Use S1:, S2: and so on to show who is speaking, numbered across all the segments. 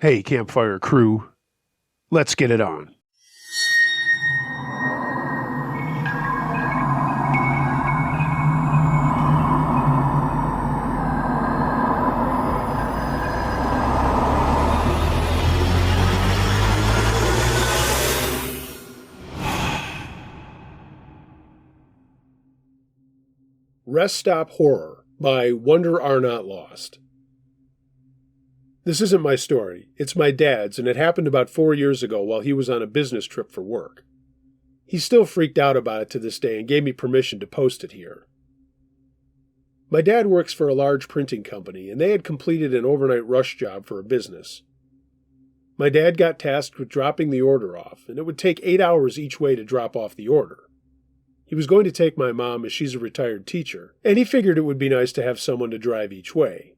S1: Hey, campfire crew, let's get it on. Rest Stop Horror by Wonder Are Not Lost. This isn't my story. It's my dad's, and it happened about 4 years ago while he was on a business trip for work. He's still freaked out about it to this day and gave me permission to post it here. My dad works for a large printing company, and they had completed an overnight rush job for a business. My dad got tasked with dropping the order off, and it would take 8 hours each way to drop off the order. He was going to take my mom as she's a retired teacher, and he figured it would be nice to have someone to drive each way.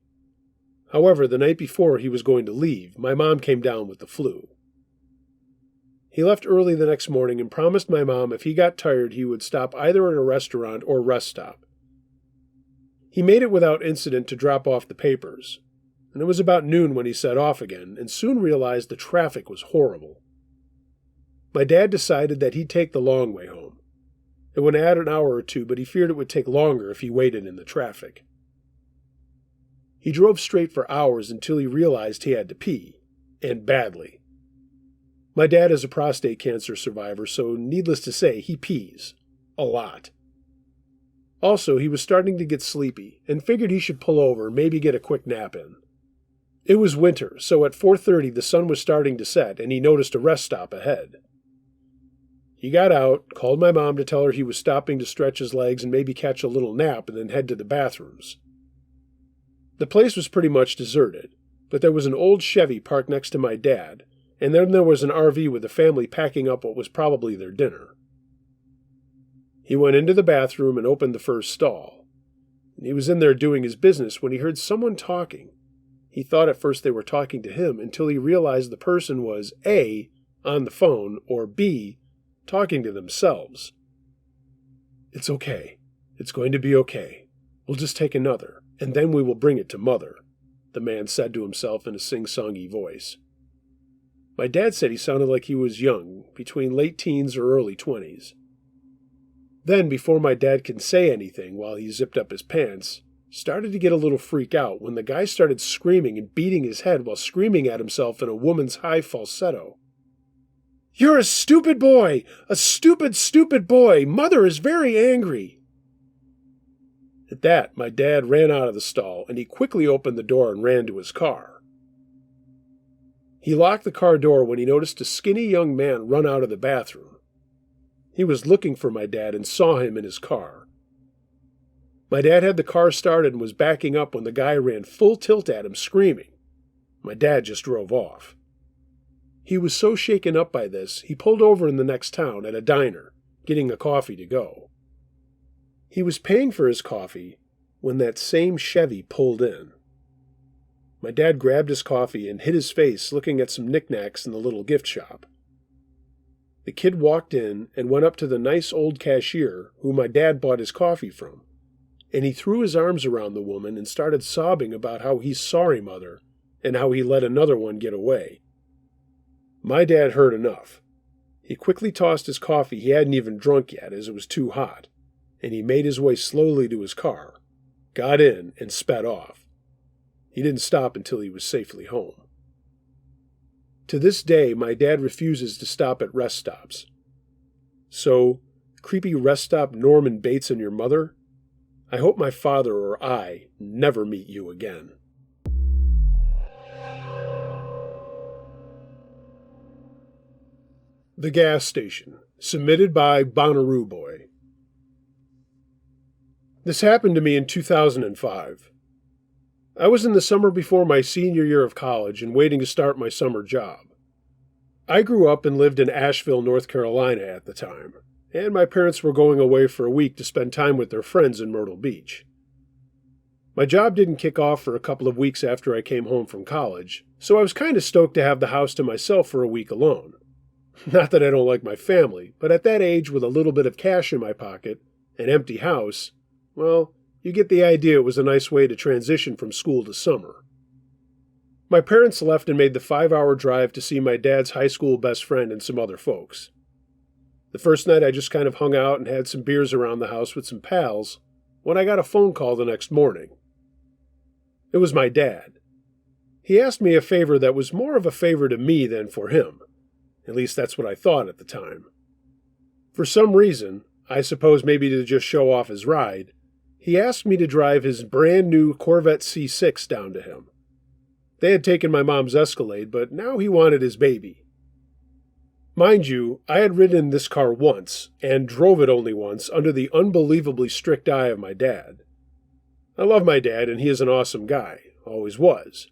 S1: However, the night before he was going to leave, my mom came down with the flu. He left early the next morning and promised my mom if he got tired he would stop either at a restaurant or rest stop. He made it without incident to drop off the papers, and it was about noon when he set off again and soon realized the traffic was horrible. My dad decided that he'd take the long way home. It would add an hour or two, but he feared it would take longer if he waited in the traffic. He drove straight for hours until he realized he had to pee, and badly. My dad is a prostate cancer survivor, so needless to say, he pees. A lot. Also, he was starting to get sleepy, and figured he should pull over and maybe get a quick nap in. It was winter, so at 4:30 the sun was starting to set, and he noticed a rest stop ahead. He got out, called my mom to tell her he was stopping to stretch his legs and maybe catch a little nap and then head to the bathrooms. The place was pretty much deserted, but there was an old Chevy parked next to my dad, and then there was an RV with a family packing up what was probably their dinner. He went into the bathroom and opened the first stall. He was in there doing his business when he heard someone talking. He thought at first they were talking to him until he realized the person was A, on the phone, or B, talking to themselves. "It's okay. It's going to be okay. We'll just take another, and then we will bring it to Mother," the man said to himself in a sing-songy voice. My dad said he sounded like he was young, between late teens or early 20s. Then, before my dad could say anything while he zipped up his pants, started to get a little freak out when the guy started screaming and beating his head while screaming at himself in a woman's high falsetto. "You're a stupid boy! A stupid, stupid boy! Mother is very angry!" At that, my dad ran out of the stall, and he quickly opened the door and ran to his car. He locked the car door when he noticed a skinny young man run out of the bathroom. He was looking for my dad and saw him in his car. My dad had the car started and was backing up when the guy ran full tilt at him, screaming. My dad just drove off. He was so shaken up by this, he pulled over in the next town at a diner, getting a coffee to go. He was paying for his coffee when that same Chevy pulled in. My dad grabbed his coffee and hid his face looking at some knickknacks in the little gift shop. The kid walked in and went up to the nice old cashier who my dad bought his coffee from, and he threw his arms around the woman and started sobbing about how he's sorry, Mother, and how he let another one get away. My dad heard enough. He quickly tossed his coffee he hadn't even drunk yet as it was too hot, and he made his way slowly to his car, got in, and sped off. He didn't stop until he was safely home. To this day, my dad refuses to stop at rest stops. So, creepy rest stop Norman Bates and your mother, I hope my father or I never meet you again. The Gas Station, submitted by Bonnaroo Boy. This happened to me in 2005. I was in the summer before my senior year of college and waiting to start my summer job. I grew up and lived in Asheville, North Carolina at the time, and my parents were going away for a week to spend time with their friends in Myrtle Beach. My job didn't kick off for a couple of weeks after I came home from college, so I was kind of stoked to have the house to myself for a week alone. Not that I don't like my family, but at that age with a little bit of cash in my pocket, an empty house, well, you get the idea it was a nice way to transition from school to summer. My parents left and made the 5-hour drive to see my dad's high school best friend and some other folks. The first night I just kind of hung out and had some beers around the house with some pals when I got a phone call the next morning. It was my dad. He asked me a favor that was more of a favor to me than for him. At least that's what I thought at the time. For some reason, I suppose maybe to just show off his ride, he asked me to drive his brand new Corvette C6 down to him. They had taken my mom's Escalade, but now he wanted his baby. Mind you, I had ridden in this car once, and drove it only once, under the unbelievably strict eye of my dad. I love my dad, and he is an awesome guy, always was.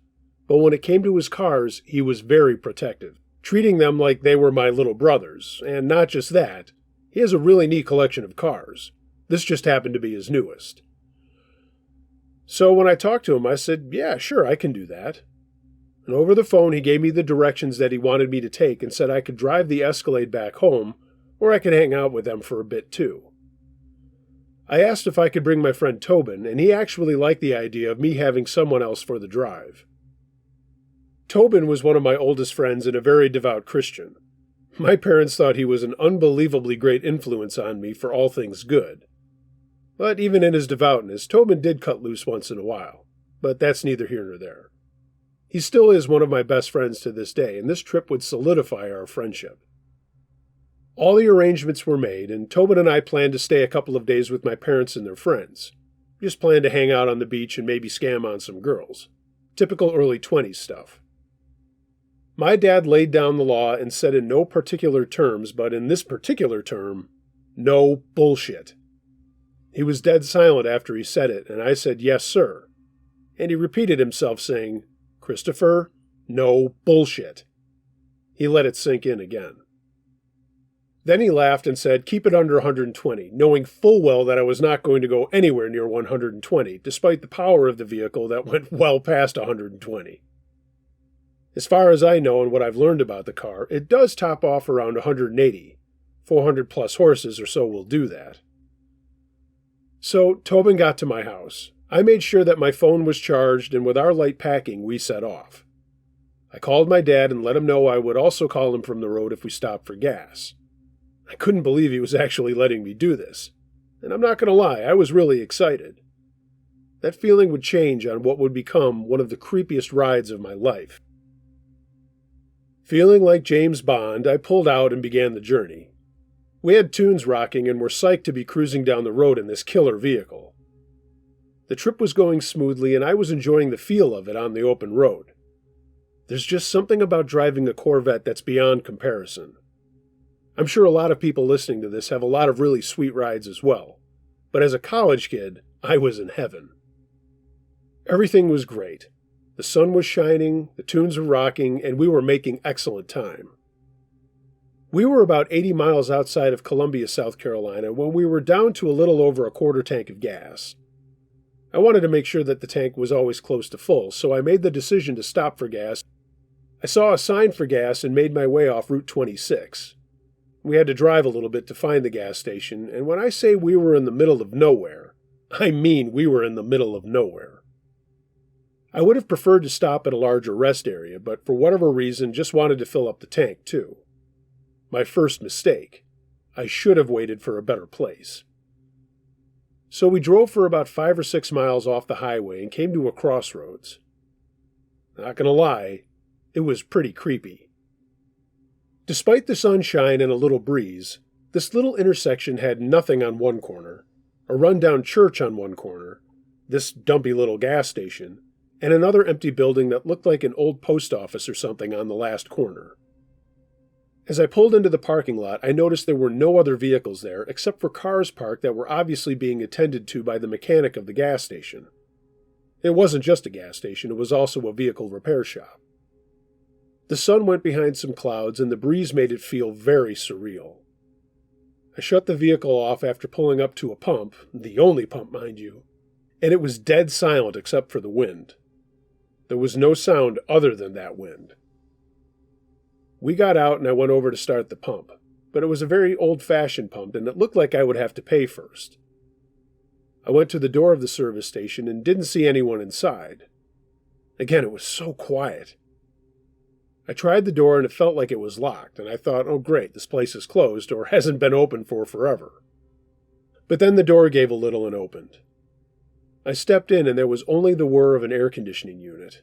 S1: But when it came to his cars, he was very protective, treating them like they were my little brothers, and not just that, he has a really neat collection of cars. This just happened to be his newest. So when I talked to him, I said, yeah, sure, I can do that. And over the phone, he gave me the directions that he wanted me to take and said I could drive the Escalade back home, or I could hang out with them for a bit too. I asked if I could bring my friend Tobin, and he actually liked the idea of me having someone else for the drive. Tobin was one of my oldest friends and a very devout Christian. My parents thought he was an unbelievably great influence on me for all things good. But even in his devoutness, Tobin did cut loose once in a while. But that's neither here nor there. He still is one of my best friends to this day, and this trip would solidify our friendship. All the arrangements were made, and Tobin and I planned to stay a couple of days with my parents and their friends. Just planned to hang out on the beach and maybe scam on some girls. Typical early 20s stuff. My dad laid down the law and said in no particular terms, but in this particular term, no bullshit. He was dead silent after he said it, and I said, yes, sir. And he repeated himself saying, Christopher, no bullshit. He let it sink in again. Then he laughed and said, keep it under 120, knowing full well that I was not going to go anywhere near 120, despite the power of the vehicle that went well past 120. As far as I know and what I've learned about the car, it does top off around 180. 400 plus horses or so will do that. So Tobin got to my house. I made sure that my phone was charged, and with our light packing, we set off. I called my dad and let him know I would also call him from the road if we stopped for gas. I couldn't believe he was actually letting me do this. And I'm not going to lie, I was really excited. That feeling would change on what would become one of the creepiest rides of my life. Feeling like James Bond, I pulled out and began the journey. We had tunes rocking and were psyched to be cruising down the road in this killer vehicle. The trip was going smoothly, and I was enjoying the feel of it on the open road. There's just something about driving a Corvette that's beyond comparison. I'm sure a lot of people listening to this have a lot of really sweet rides as well, but as a college kid, I was in heaven. Everything was great. The sun was shining, the tunes were rocking, and we were making excellent time. We were about 80 miles outside of Columbia, South Carolina, when we were down to a little over a quarter tank of gas. I wanted to make sure that the tank was always close to full, so I made the decision to stop for gas. I saw a sign for gas and made my way off Route 26. We had to drive a little bit to find the gas station, and when I say we were in the middle of nowhere, I mean we were in the middle of nowhere. I would have preferred to stop at a larger rest area, but for whatever reason just wanted to fill up the tank too. My first mistake. I should have waited for a better place. So we drove for about 5 or 6 miles off the highway and came to a crossroads. Not gonna lie, it was pretty creepy. Despite the sunshine and a little breeze, this little intersection had nothing on one corner, a rundown church on one corner, this dumpy little gas station, and another empty building that looked like an old post office or something on the last corner. As I pulled into the parking lot, I noticed there were no other vehicles there except for cars parked that were obviously being attended to by the mechanic of the gas station. It wasn't just a gas station, it was also a vehicle repair shop. The sun went behind some clouds and the breeze made it feel very surreal. I shut the vehicle off after pulling up to a pump, the only pump, mind you, and it was dead silent except for the wind. There was no sound other than that wind. We got out and I went over to start the pump, but it was a very old-fashioned pump and it looked like I would have to pay first. I went to the door of the service station and didn't see anyone inside. Again, it was so quiet. I tried the door and it felt like it was locked, and I thought, oh great, this place is closed or hasn't been open for forever. But then the door gave a little and opened. I stepped in and there was only the whir of an air conditioning unit.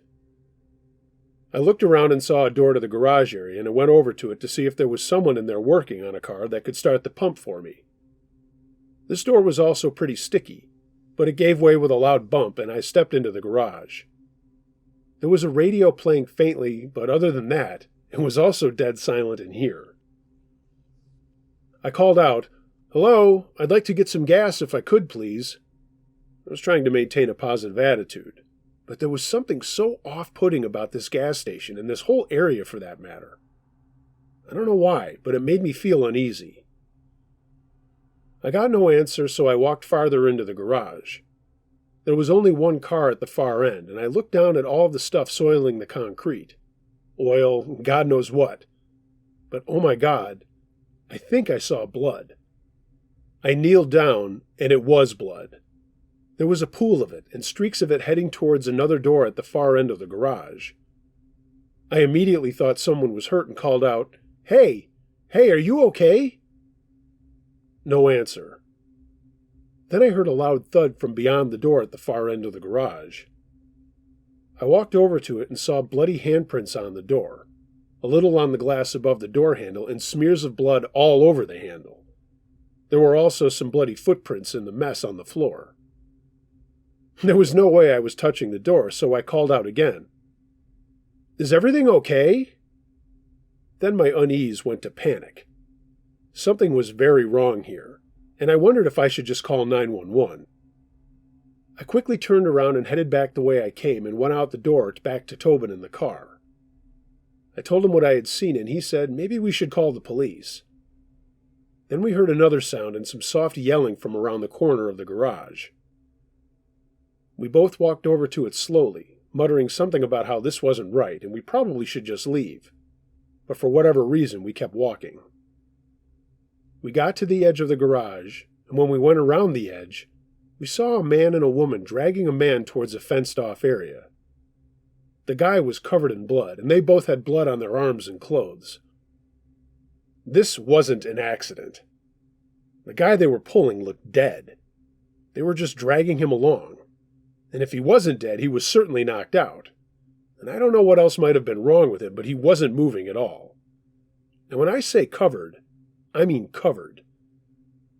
S1: I looked around and saw a door to the garage area, and I went over to it to see if there was someone in there working on a car that could start the pump for me. This door was also pretty sticky, but it gave way with a loud bump, and I stepped into the garage. There was a radio playing faintly, but other than that, it was also dead silent in here. I called out, "Hello, I'd like to get some gas if I could, please." I was trying to maintain a positive attitude, but there was something so off-putting about this gas station, and this whole area for that matter. I don't know why, but it made me feel uneasy. I got no answer, so I walked farther into the garage. There was only one car at the far end, and I looked down at all the stuff soiling the concrete. Oil, God knows what. But oh my God, I think I saw blood. I kneeled down, and it was blood. There was a pool of it, and streaks of it heading towards another door at the far end of the garage. I immediately thought someone was hurt and called out, Hey, are you okay?" No answer. Then I heard a loud thud from beyond the door at the far end of the garage. I walked over to it and saw bloody handprints on the door, a little on the glass above the door handle, and smears of blood all over the handle. There were also some bloody footprints in the mess on the floor. There was no way I was touching the door, so I called out again. "Is everything okay?" Then my unease went to panic. Something was very wrong here, and I wondered if I should just call 911. I quickly turned around and headed back the way I came and went out the door back to Tobin in the car. I told him what I had seen, and he said maybe we should call the police. Then we heard another sound and some soft yelling from around the corner of the garage. We both walked over to it slowly, muttering something about how this wasn't right and we probably should just leave. But for whatever reason, we kept walking. We got to the edge of the garage, and when we went around the edge, we saw a man and a woman dragging a man towards a fenced-off area. The guy was covered in blood, and they both had blood on their arms and clothes. This wasn't an accident. The guy they were pulling looked dead. They were just dragging him along. And if he wasn't dead, he was certainly knocked out. And I don't know what else might have been wrong with him, but he wasn't moving at all. And when I say covered, I mean covered.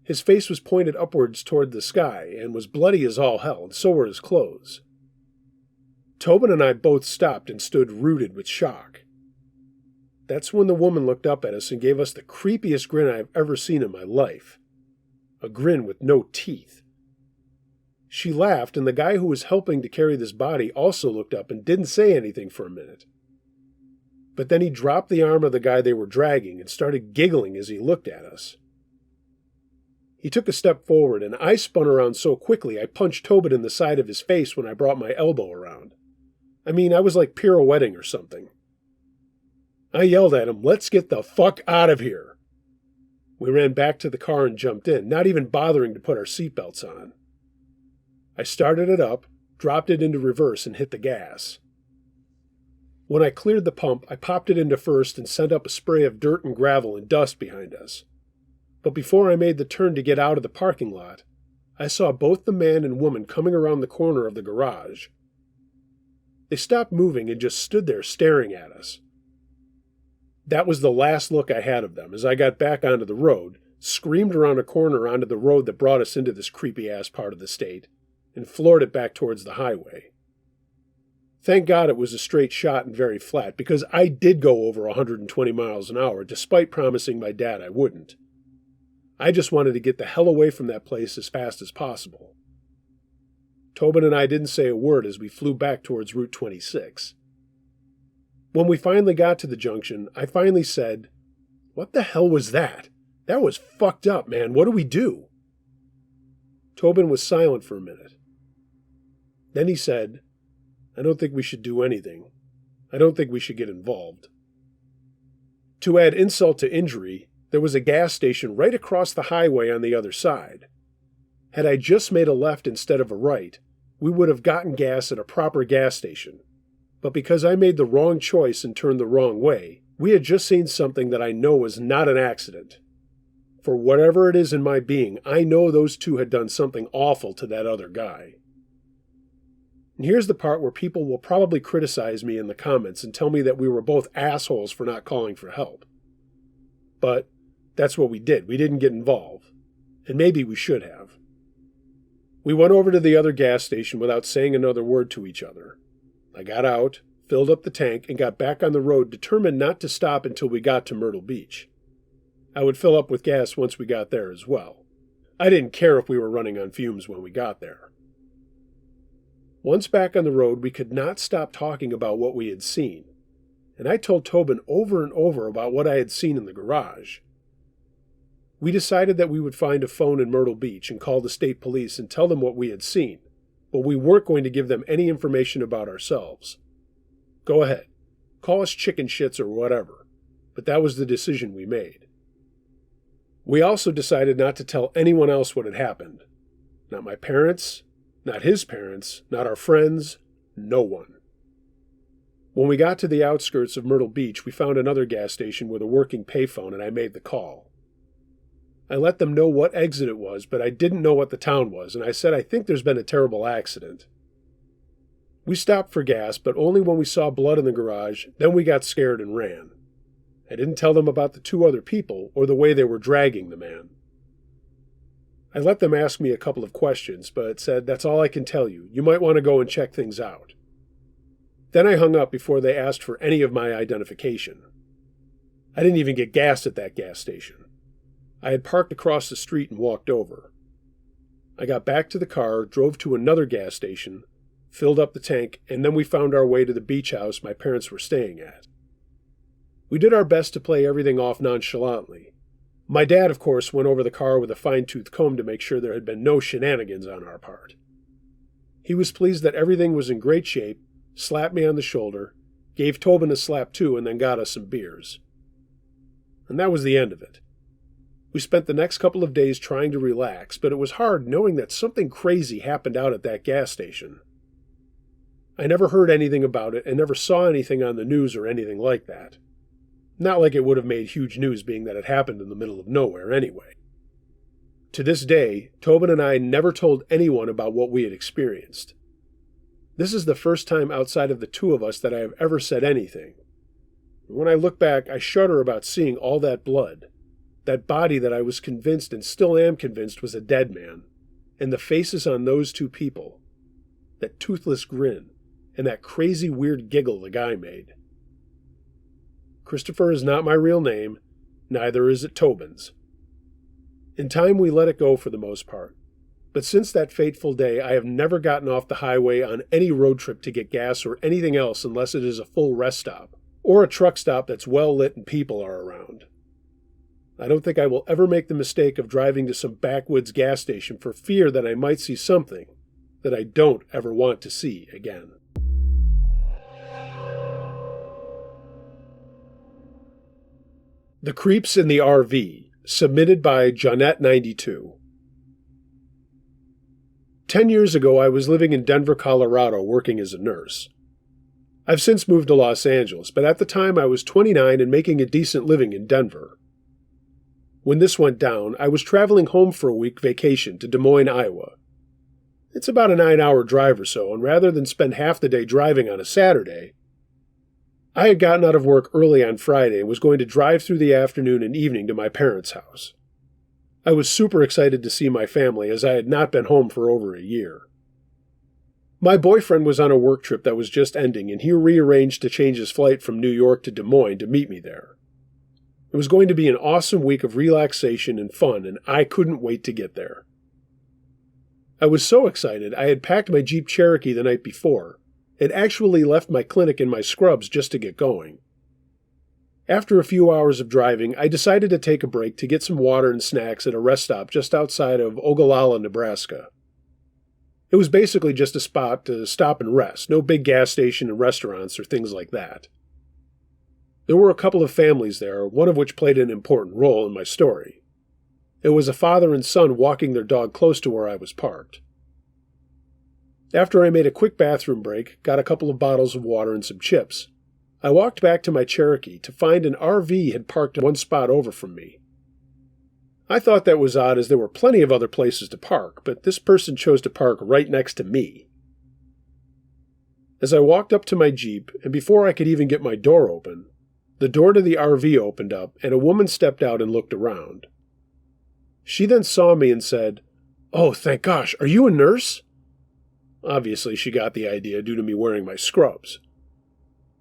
S1: His face was pointed upwards toward the sky and was bloody as all hell, and so were his clothes. Tobin and I both stopped and stood rooted with shock. That's when the woman looked up at us and gave us the creepiest grin I've ever seen in my life. A grin with no teeth. She laughed, and the guy who was helping to carry this body also looked up and didn't say anything for a minute. But then he dropped the arm of the guy they were dragging and started giggling as he looked at us. He took a step forward, and I spun around so quickly I punched Tobin in the side of his face when I brought my elbow around. I mean, I was like pirouetting or something. I yelled at him, "Let's get the fuck out of here!" We ran back to the car and jumped in, not even bothering to put our seatbelts on. I started it up, dropped it into reverse, and hit the gas. When I cleared the pump, I popped it into first and sent up a spray of dirt and gravel and dust behind us. But before I made the turn to get out of the parking lot, I saw both the man and woman coming around the corner of the garage. They stopped moving and just stood there staring at us. That was the last look I had of them as I got back onto the road, screamed around a corner onto the road that brought us into this creepy-ass part of the state, and floored it back towards the highway. Thank God it was a straight shot and very flat, because I did go over 120 miles an hour, despite promising my dad I wouldn't. I just wanted to get the hell away from that place as fast as possible. Tobin and I didn't say a word as we flew back towards Route 26. When we finally got to the junction, I finally said, "What the hell was that? That was fucked up, man. What do we do?" Tobin was silent for a minute. Then he said, "I don't think we should do anything. I don't think we should get involved." To add insult to injury, there was a gas station right across the highway on the other side. Had I just made a left instead of a right, we would have gotten gas at a proper gas station. but because I made the wrong choice and turned the wrong way, we had just seen something that I know was not an accident. For whatever it is in my being, I know those two had done something awful to that other guy. And here's the part where people will probably criticize me in the comments and tell me that we were both assholes for not calling for help. But that's what we did. We didn't get involved. And maybe we should have. We went over to the other gas station without saying another word to each other. I got out, filled up the tank, and got back on the road, determined not to stop until we got to Myrtle Beach. I would fill up with gas once we got there as well. I didn't care if we were running on fumes when we got there. Once back on the road, we could not stop talking about what we had seen, and I told Tobin over and over about what I had seen in the garage. We decided that we would find a phone in Myrtle Beach and call the state police and tell them what we had seen, but we weren't going to give them any information about ourselves. Go ahead, call us chicken shits or whatever, but that was the decision we made. We also decided not to tell anyone else what had happened. Not my parents, not his parents, not our friends, no one. When we got to the outskirts of Myrtle Beach, we found another gas station with a working payphone, and I made the call. I let them know what exit it was, but I didn't know what the town was, and I said, I think there's been a terrible accident. We stopped for gas, but only when we saw blood in the garage, then we got scared and ran. I didn't tell them about the two other people or the way they were dragging the man. I let them ask me a couple of questions, but said, that's all I can tell you. You might want to go and check things out. Then I hung up before they asked for any of my identification. I didn't even get gas at that gas station. I had parked across the street and walked over. I got back to the car, drove to another gas station, filled up the tank, and then we found our way to the beach house my parents were staying at. We did our best to play everything off nonchalantly. My dad, of course, went over the car with a fine-tooth comb to make sure there had been no shenanigans on our part. He was pleased that everything was in great shape, slapped me on the shoulder, gave Tobin a slap too, and then got us some beers. And that was the end of it. We spent the next couple of days trying to relax, but it was hard knowing that something crazy happened out at that gas station. I never heard anything about it and never saw anything on the news or anything like that. Not like it would have made huge news being that it happened in the middle of nowhere anyway. To this day, Tobin and I never told anyone about what we had experienced. This is the first time outside of the two of us that I have ever said anything. When I look back, I shudder about seeing all that blood. That body that I was convinced and still am convinced was a dead man, and the faces on those two people, that toothless grin, and that crazy weird giggle the guy made. Christopher is not my real name, neither is it Tobin's. In time we let it go for the most part, but since that fateful day I have never gotten off the highway on any road trip to get gas or anything else unless it is a full rest stop, or a truck stop that's well lit and people are around. I don't think I will ever make the mistake of driving to some backwoods gas station for fear that I might see something that I don't ever want to see again. The Creeps in the RV, submitted by Jonette92. 10 years ago, I was living in Denver, Colorado, working as a nurse. I've since moved to Los Angeles, but at the time I was 29 and making a decent living in Denver. When this went down, I was traveling home for a week vacation to Des Moines, Iowa. It's about a 9-hour drive or so, and rather than spend half the day driving on a Saturday, I had gotten out of work early on Friday and was going to drive through the afternoon and evening to my parents' house. I was super excited to see my family as I had not been home for over a year. My boyfriend was on a work trip that was just ending, and he rearranged to change his flight from New York to Des Moines to meet me there. It was going to be an awesome week of relaxation and fun, and I couldn't wait to get there. I was so excited I had packed my Jeep Cherokee the night before, and actually left my clinic in my scrubs just to get going. After a few hours of driving, I decided to take a break to get some water and snacks at a rest stop just outside of Ogallala, Nebraska. It was basically just a spot to stop and rest, no big gas station and restaurants or things like that. There were a couple of families there, one of which played an important role in my story. It was a father and son walking their dog close to where I was parked. After I made a quick bathroom break, got a couple of bottles of water and some chips, I walked back to my Cherokee to find an RV had parked one spot over from me. I thought that was odd as there were plenty of other places to park, but this person chose to park right next to me. As I walked up to my Jeep, and before I could even get my door open, the door to the RV opened up and a woman stepped out and looked around. She then saw me and said, "Oh, thank gosh, are you a nurse?" Obviously, she got the idea due to me wearing my scrubs.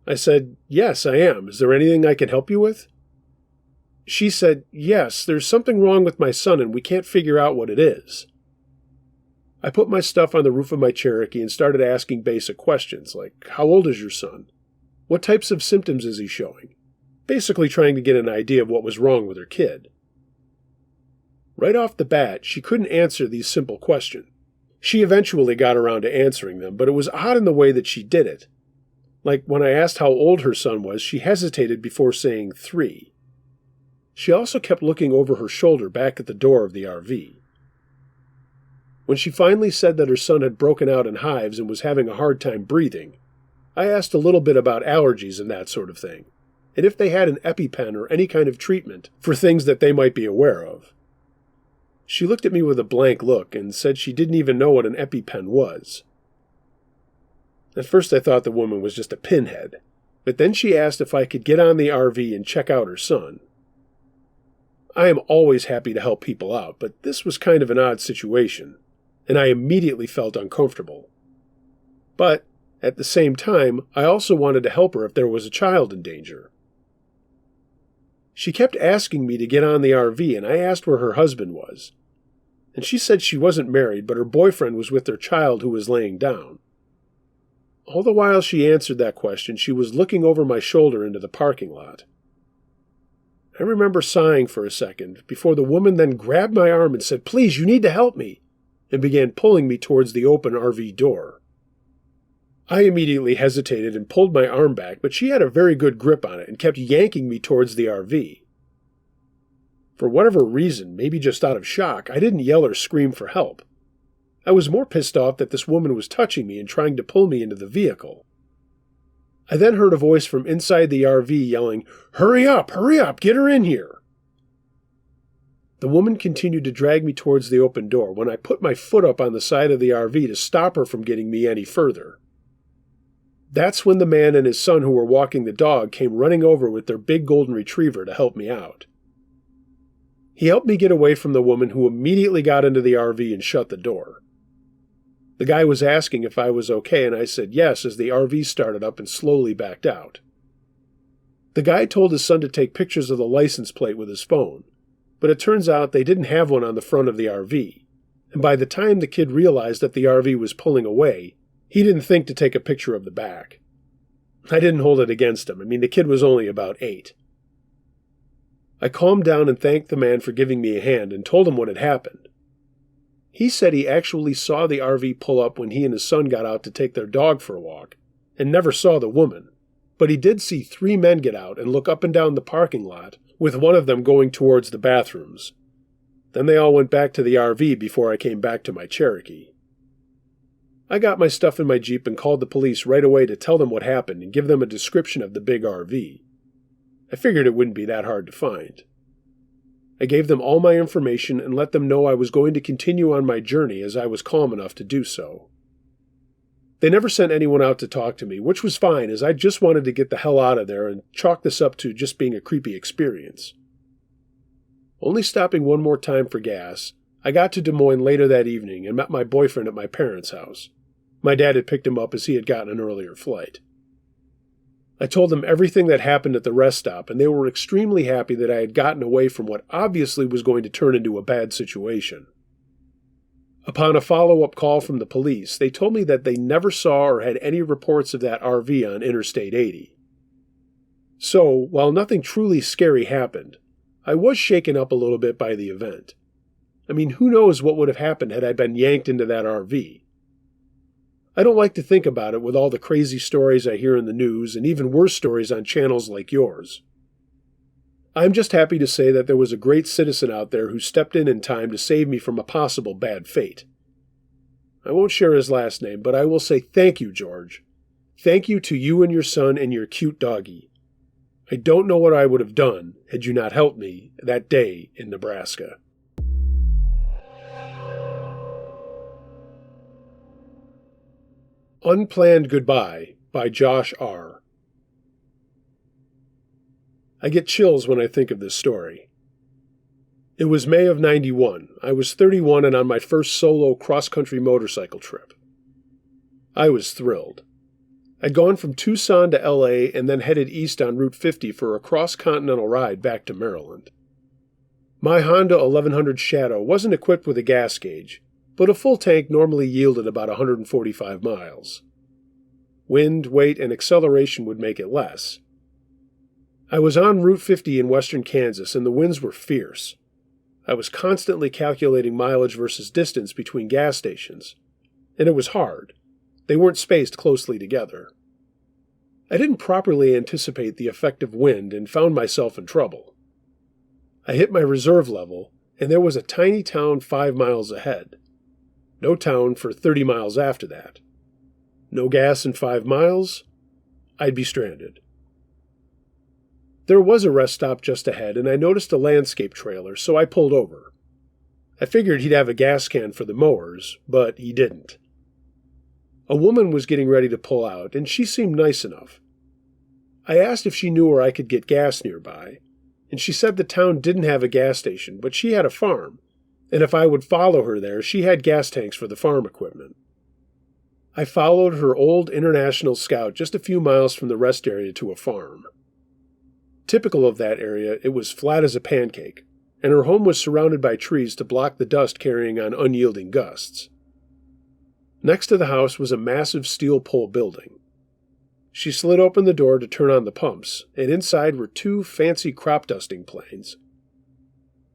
S1: I said, "Yes, I am. Is there anything I can help you with?" She said, "Yes, there's something wrong with my son and we can't figure out what it is." I put my stuff on the roof of my Cherokee and started asking basic questions like, "How old is your son? What types of symptoms is he showing?" Basically trying to get an idea of what was wrong with her kid. Right off the bat, she couldn't answer these simple questions. She eventually got around to answering them, but it was odd in the way that she did it. Like when I asked how old her son was, she hesitated before saying 3. She also kept looking over her shoulder back at the door of the RV. When she finally said that her son had broken out in hives and was having a hard time breathing, I asked a little bit about allergies and that sort of thing, and if they had an EpiPen or any kind of treatment for things that they might be aware of. She looked at me with a blank look and said she didn't even know what an EpiPen was. At first I thought the woman was just a pinhead, but then she asked if I could get on the RV and check out her son. I am always happy to help people out, but this was kind of an odd situation, and I immediately felt uncomfortable. But, at the same time, I also wanted to help her if there was a child in danger. She kept asking me to get on the RV, and I asked where her husband was. And she said she wasn't married, but her boyfriend was with their child who was laying down. All the while she answered that question, she was looking over my shoulder into the parking lot. I remember sighing for a second, before the woman then grabbed my arm and said, "Please, you need to help me," and began pulling me towards the open RV door. I immediately hesitated and pulled my arm back, but she had a very good grip on it and kept yanking me towards the RV. For whatever reason, maybe just out of shock, I didn't yell or scream for help. I was more pissed off that this woman was touching me and trying to pull me into the vehicle. I then heard a voice from inside the RV yelling, hurry up, get her in here." The woman continued to drag me towards the open door when I put my foot up on the side of the RV to stop her from getting me any further. That's when the man and his son who were walking the dog came running over with their big golden retriever to help me out. He helped me get away from the woman, who immediately got into the RV and shut the door. The guy was asking if I was okay, and I said yes as the RV started up and slowly backed out. The guy told his son to take pictures of the license plate with his phone, but it turns out they didn't have one on the front of the RV, and by the time the kid realized that the RV was pulling away, he didn't think to take a picture of the back. I didn't hold it against him. The kid was only about 8. I calmed down and thanked the man for giving me a hand and told him what had happened. He said he actually saw the RV pull up when he and his son got out to take their dog for a walk, and never saw the woman, but he did see 3 men get out and look up and down the parking lot, with one of them going towards the bathrooms. Then they all went back to the RV before I came back to my Cherokee. I got my stuff in my Jeep and called the police right away to tell them what happened and give them a description of the big RV. I figured it wouldn't be that hard to find. I gave them all my information and let them know I was going to continue on my journey as I was calm enough to do so. They never sent anyone out to talk to me, which was fine as I just wanted to get the hell out of there and chalk this up to just being a creepy experience. Only stopping one more time for gas, I got to Des Moines later that evening and met my boyfriend at my parents' house. My dad had picked him up as he had gotten an earlier flight. I told them everything that happened at the rest stop, and they were extremely happy that I had gotten away from what obviously was going to turn into a bad situation. Upon a follow-up call from the police, they told me that they never saw or had any reports of that RV on Interstate 80. So, while nothing truly scary happened, I was shaken up a little bit by the event. Who knows what would have happened had I been yanked into that RV? I don't like to think about it with all the crazy stories I hear in the news and even worse stories on channels like yours. I'm just happy to say that there was a great citizen out there who stepped in time to save me from a possible bad fate. I won't share his last name, but I will say thank you, George. Thank you to you and your son and your cute doggie. I don't know what I would have done had you not helped me that day in Nebraska. Unplanned Goodbye by Josh R. I get chills when I think of this story. It was May of '91. I was 31 and on my first solo cross-country motorcycle trip. I was thrilled. I'd gone from Tucson to LA and then headed east on Route 50 for a cross-continental ride back to Maryland. My Honda 1100 Shadow wasn't equipped with a gas gauge, but a full tank normally yielded about 145 miles. Wind, weight, and acceleration would make it less. I was on Route 50 in western Kansas and the winds were fierce. I was constantly calculating mileage versus distance between gas stations, and it was hard. They weren't spaced closely together. I didn't properly anticipate the effect of wind and found myself in trouble. I hit my reserve level, and there was a tiny town 5 miles ahead. No town for 30 miles after that. No gas in 5 miles, I'd be stranded. There was a rest stop just ahead, and I noticed a landscape trailer, so I pulled over. I figured he'd have a gas can for the mowers, but he didn't. A woman was getting ready to pull out, and she seemed nice enough. I asked if she knew where I could get gas nearby, and she said the town didn't have a gas station, but she had a farm, and if I would follow her there, she had gas tanks for the farm equipment. I followed her old International Scout just a few miles from the rest area to a farm. Typical of that area, it was flat as a pancake, and her home was surrounded by trees to block the dust carrying on unyielding gusts. Next to the house was a massive steel pole building. She slid open the door to turn on the pumps, and inside were 2 fancy crop dusting planes.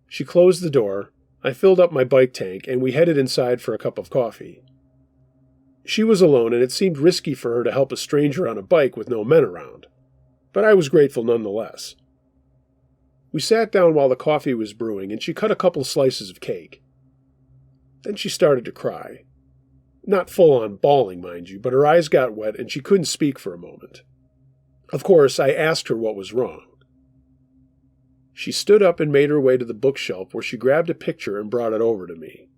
S1: She closed the door, I filled up my bike tank, and we headed inside for a cup of coffee. She was alone, and it seemed risky for her to help a stranger on a bike with no men around, but I was grateful nonetheless. We sat down while the coffee was brewing, and she cut a couple slices of cake. Then she started to cry. Not full-on bawling, mind you, but her eyes got wet and she couldn't speak for a moment. Of course, I asked her what was wrong. She stood up and made her way to the bookshelf where she grabbed a picture and brought it over to me.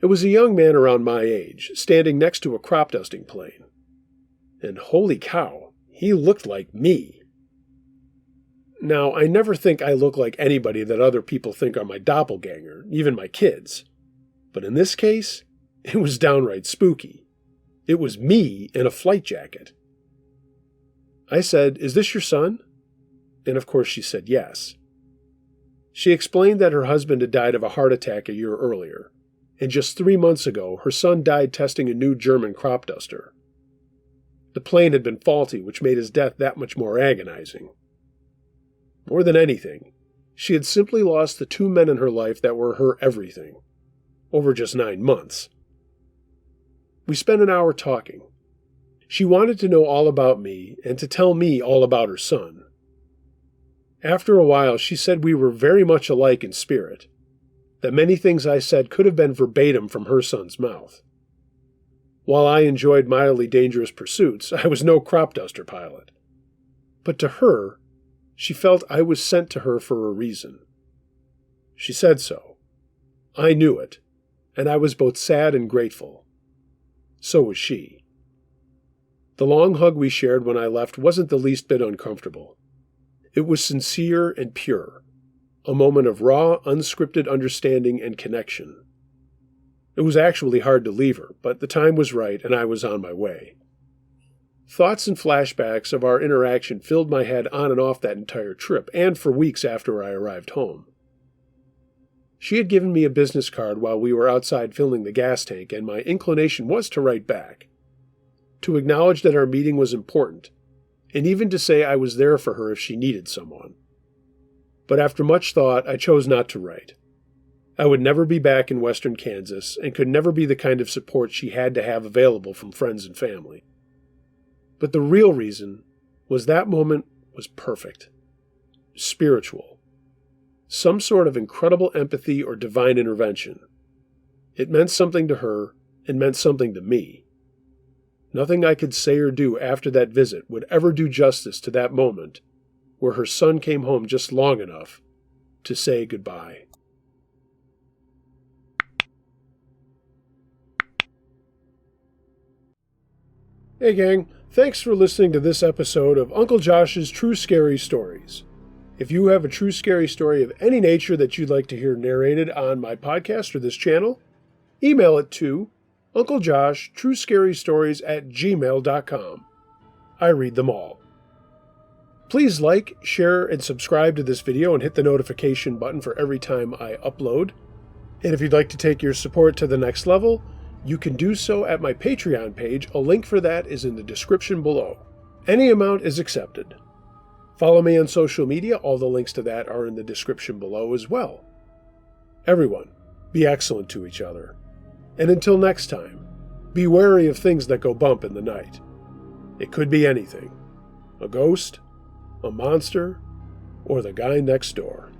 S1: It was a young man around my age, standing next to a crop dusting plane. And holy cow, he looked like me. Now, I never think I look like anybody that other people think are my doppelganger, even my kids. But in this case, it was downright spooky. It was me in a flight jacket. I said, "Is this your son?" And of course she said yes. She explained that her husband had died of a heart attack a year earlier, and just 3 months ago her son died testing a new German crop duster. The plane had been faulty, which made his death that much more agonizing. More than anything, she had simply lost the 2 men in her life that were her everything, over just 9 months. We spent an hour talking. She wanted to know all about me and to tell me all about her son. After a while, she said we were very much alike in spirit, that many things I said could have been verbatim from her son's mouth. While I enjoyed mildly dangerous pursuits, I was no crop duster pilot. But to her, she felt I was sent to her for a reason. She said so. I knew it, and I was both sad and grateful. So was she. The long hug we shared when I left wasn't the least bit uncomfortable. It was sincere and pure, a moment of raw, unscripted understanding and connection. It was actually hard to leave her, but the time was right and I was on my way. Thoughts and flashbacks of our interaction filled my head on and off that entire trip, and for weeks after I arrived home. She had given me a business card while we were outside filling the gas tank, and my inclination was to write back, to acknowledge that our meeting was important, and even to say I was there for her if she needed someone. But after much thought, I chose not to write. I would never be back in western Kansas, and could never be the kind of support she had to have available from friends and family. But the real reason was that moment was perfect, spiritual. Some sort of incredible empathy or divine intervention. It meant something to her, and meant something to me. Nothing I could say or do after that visit would ever do justice to that moment where her son came home just long enough to say goodbye. Hey gang, thanks for listening to this episode of Uncle Josh's True Scary Stories. If you have a true scary story of any nature that you'd like to hear narrated on my podcast or this channel, email it to unclejoshtruescarystories@gmail.com. I read them all. Please like, share, and subscribe to this video and hit the notification button for every time I upload. And if you'd like to take your support to the next level, you can do so at my Patreon page. A link for that is in the description below. Any amount is accepted. Follow me on social media. All the links to that are in the description below as well. Everyone, be excellent to each other. And until next time, be wary of things that go bump in the night. It could be anything. A ghost, a monster, or the guy next door.